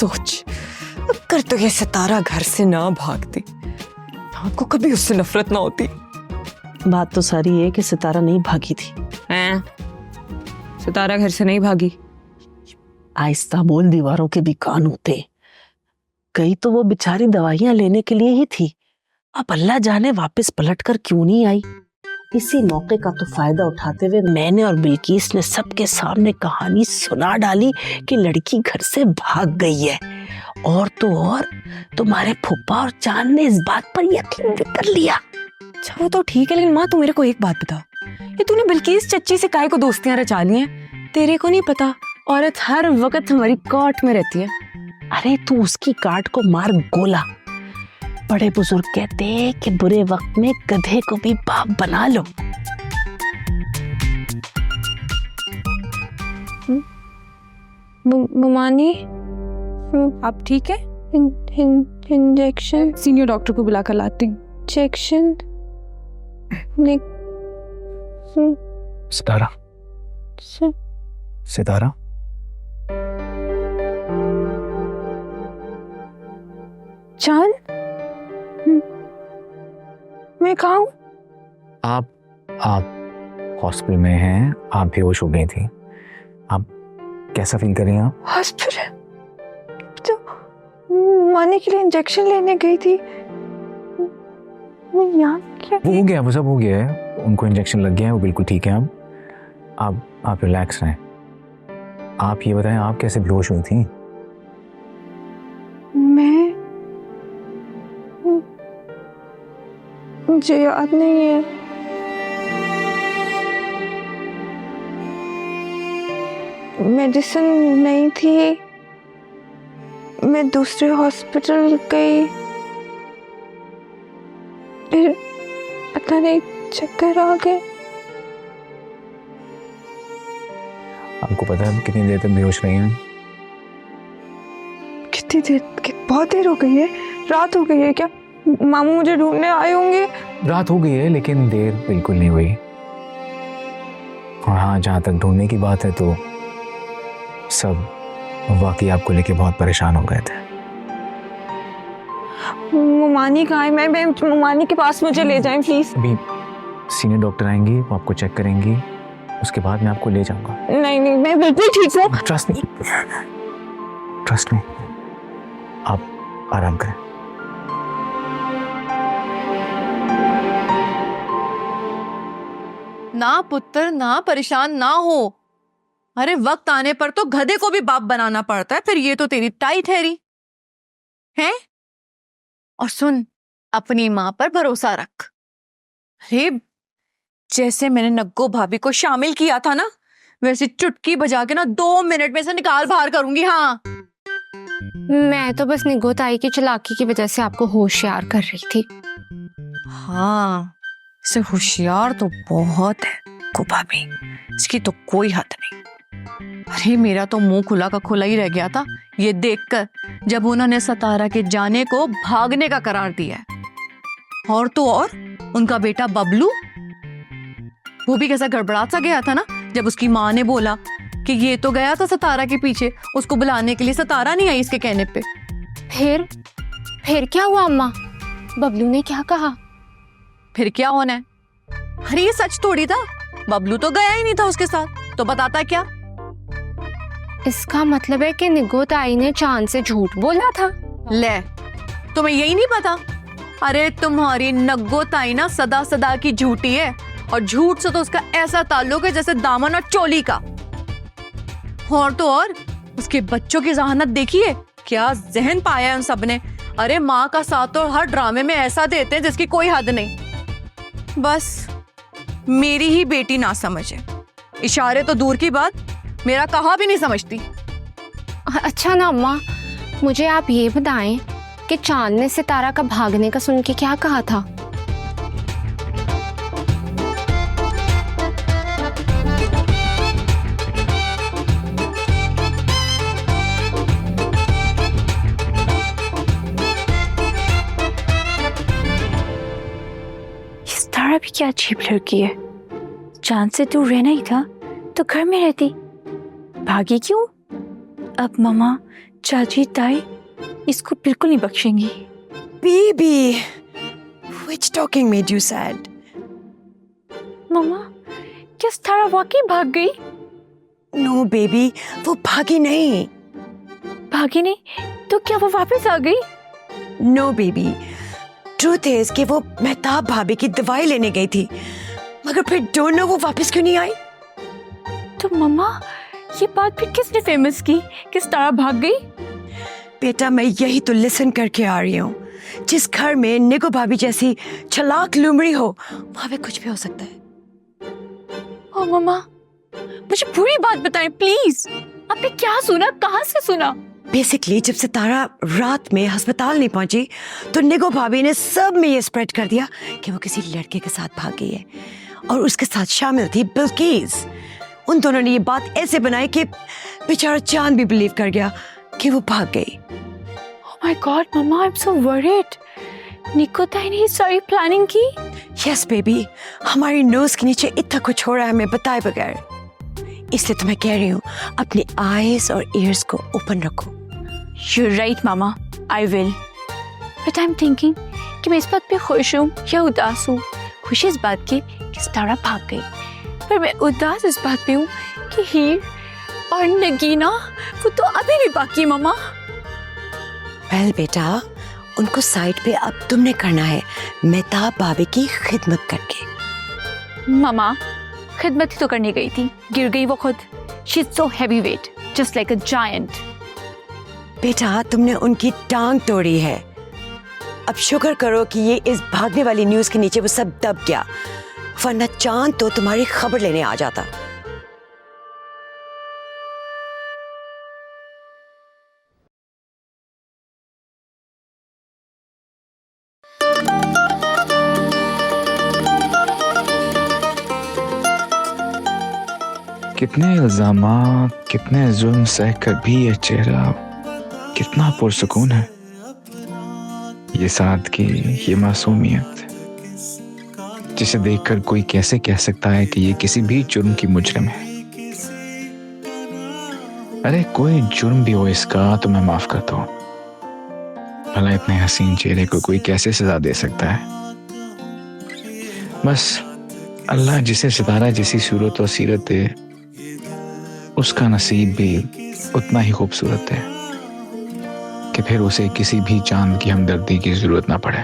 सोच, अगर तो ये सितारा घर से ना भागती, आपको कभी उससे नफरत ना होती। बात तो सारी है कि सितारा नहीं भागी थी। हैं? सितारा घर से नहीं भागी। आहिस्ता बोल, दीवारों के भी कान होते। गई तो वो बेचारी दवाइयां लेने के लिए ही थी। अब अल्लाह जाने वापस पलटकर क्यों नहीं आई। इसी मौके का तो फायदा उठाते हुए मैंने और बिल्किस ने सबके सामने कहानी सुना डाली कि लड़की घर से भाग गई है। और तो और तुम्हारे फूफा और चांद ने इस बात पर यकीन भी कर लिया। अच्छा वो तो ठीक है, लेकिन माँ तू मेरे को एक बात बता, ये तूने बिल्किस चच्ची से काहे को दोस्तियां रचा ली हैं? तेरे को नहीं पता औरत हर वक्त हमारी काट में रहती है। अरे तू उसकी काट को मार गोला। बड़े बुजुर्ग कहते हैं कि बुरे वक्त में गधे को भी बाप बना लो। ममानी आप ठीक है? इंजेक्शन सीनियर डॉक्टर को बुला कर लाती हूँ। इंजेक्शन सितारा, सितारा, चांद, मैं कहाँ हूँ? आप हॉस्पिटल में हैं। आप बेहोश हो गई थी। आप कैसा फील कर रही हैं? आप हॉस्पिटल तो माने के लिए इंजेक्शन लेने गई थी। मैं यहाँ क्या? वो हो गया, वो सब हो गया है। उनको इंजेक्शन लग गया है, वो बिल्कुल ठीक है। आप रिलैक्स रहें। आप ये बताएं, आप कैसे बेहोश हुई थी? मुझे याद नहीं है। मेडिसिन नहीं थी, मैं दूसरे हॉस्पिटल गई, फिर पता नहीं चक्कर आ गए। आपको पता है कितनी देर तक बेहोश रही हैं? कितनी देर? बहुत देर हो गई है। रात हो गई है क्या? मामू मुझे ढूंढने आए होंगे। रात हो गई है, लेकिन देर बिल्कुल नहीं हुई। और हाँ, जहाँ तक ढूंढने की बात है तो सब वाकई आपको लेके बहुत परेशान हो गए थे। ममानी कहाँ है? मैं ममानी के पास मुझे ले जाएं प्लीज। अभी सीनियर डॉक्टर आएंगी, वो आपको चेक करेंगी, उसके बाद मैं आपको ले जाऊंगा। नहीं, मैं बिल्कुल ठीक हूँ। ट्रस्ट मी, आप आराम करें। ना पुत्र, ना परेशान ना हो। अरे वक्त आने पर तो गधे को भी बाप बनाना पड़ता है। फिर ये तो तेरी टाई ठहरी है। और सुन, अपनी माँ पर भरोसा रख। अरे जैसे मैंने नग्गो भाभी को शामिल किया था ना, वैसे चुटकी बजा के ना 2 मिनट में से निकाल बाहर करूंगी। हाँ, मैं तो बस निगो ताई की चालाकी की वजह से आपको होशियार कर रही थी। हाँ, इसे होशियार तो बहुत है को भाभी, इसकी तो कोई हद नहीं। अरे मेरा तो मुंह खुला का खुला ही रह गया था ये देखकर, जब उन्होंने सितारा के जाने को भागने का करार दिया है। और तो और उनका बेटा बबलू, वो भी कैसा गड़बड़ा सा गया था ना, जब उसकी माँ ने बोला कि ये तो गया था सितारा के पीछे, उसको बुलाने के लिए सितारा नहीं आई इसके कहने पे। फिर क्या हुआ अम्मा? बबलू ने क्या कहा? फिर क्या होना है? अरे ये सच थोड़ी था, बबलू तो गया ही नहीं था उसके साथ, तो बताता क्या? इसका मतलब है कि निगो ताई ने चांद से झूठ बोला था। ले, तुम्हें यही नहीं पता? अरे तुम्हारी नग्गो ताई ना सदा सदा की झूठी है, और झूठ से तो उसका ऐसा ताल्लुक है जैसे दामन और चोली का। और तो और उसके बच्चों की जहानत देखिए, क्या जहन पाया है उन सब ने। अरे माँ का साथ तो हर ड्रामे में ऐसा देते हैं जिसकी कोई हद नहीं। बस मेरी ही बेटी ना समझे, इशारे तो दूर की बात, मेरा कहा भी नहीं समझती। अच्छा ना अम्मा, मुझे आप ये बताएं कि चांद ने सितारा का भागने का सुन के क्या कहा था? सितारा भी क्या अजीब लड़की है। चांद से दूर रहना ही था तो घर में रहती, भागी क्यों? अब मामा चाची ताई इसको बिल्कुल नहीं बख्शेंगी। Baby, which talking made you sad? मम्मा क्या तारा वाकई भाग गई? No, baby, वो भागी नहीं. भागी नहीं तो क्या वो वापस आ गई? No, baby. Truth is कि वो मेहताब भाभी की दवाई लेने गई थी, मगर फिर don't know वो वापस क्यों नहीं आई. तो मम्मा ये बात फिर किसने फेमस की कि तारा भाग गई? बेटा मैं यही तो लिसन करके आ रही हूँ. जिस घर में निगो भाभी जैसी चालाक लुमड़ी हो वहां पे कुछ भी हो सकता है. ओ मम्मा मुझे पूरी बात बताएं प्लीज। आपने क्या सुना, कहाँ से सुना? बेसिकली जब से तारा रात में अस्पताल नहीं पहुंची तो निगो भाभी ने सब में ये स्प्रेड कर दिया कि वो किसी लड़के के साथ भाग गई है और उसके साथ शामिल थी बिल्किस. उन दोनों ने ये बात ऐसे बनाई कि बेचारा चांद भी बिलीव कर गया कि वो भाग गई. Oh my God, Mama, I'm so worried. निको ताई ने सारी प्लानिंग की? यस बेबी, हमारी नोज के नीचे इतना कुछ हो रहा है हमें बताए बगैर. इसलिए तो मैं कह रही हूँ अपने आईज और ईयर्स को ओपन रखो. You're right, Mama. I will. But I'm thinking कि मैं इस बात पे खुश हूँ या उदास हूँ. खुश इस बात की कि सितारा भाग गई, पर मैं उदास इस बात पे हूँ कि हीर और नगीना वो तो अभी भी बाकी. मम्मा वेल बेटा, उनको साइड पे अब तुमने करना है मेहताब भाभी की खिदमत करके. मम्मा खिदमत ही तो करने गई थी, गिर गई वो खुद. She's so heavyweight, just like a giant. बेटा तुमने उनकी टांग तोड़ी है. अब शुक्र करो कि ये इस भागने वाली न्यूज के नीचे वो सब दब गया, वरना चांद तो तुम्हारी खबर लेने आ जाता. कितने इल्जामात, कितने जुल्म सह कर भी ये चेहरा कितना पुरसुकून है. ये साथ की ये मासूमियत जिसे देखकर कोई कैसे कह सकता है कि ये किसी भी जुर्म की मुजरिम है. अरे कोई जुर्म भी हो इसका तो मैं माफ करता हूँ. भला इतने हसीन चेहरे को कोई कैसे सजा दे सकता है. बस अल्लाह जिसे सितारा जैसी सूरत और सीरत दे उसका नसीब भी उतना ही खूबसूरत है कि फिर उसे किसी भी चांद की हमदर्दी की जरूरत ना पड़े.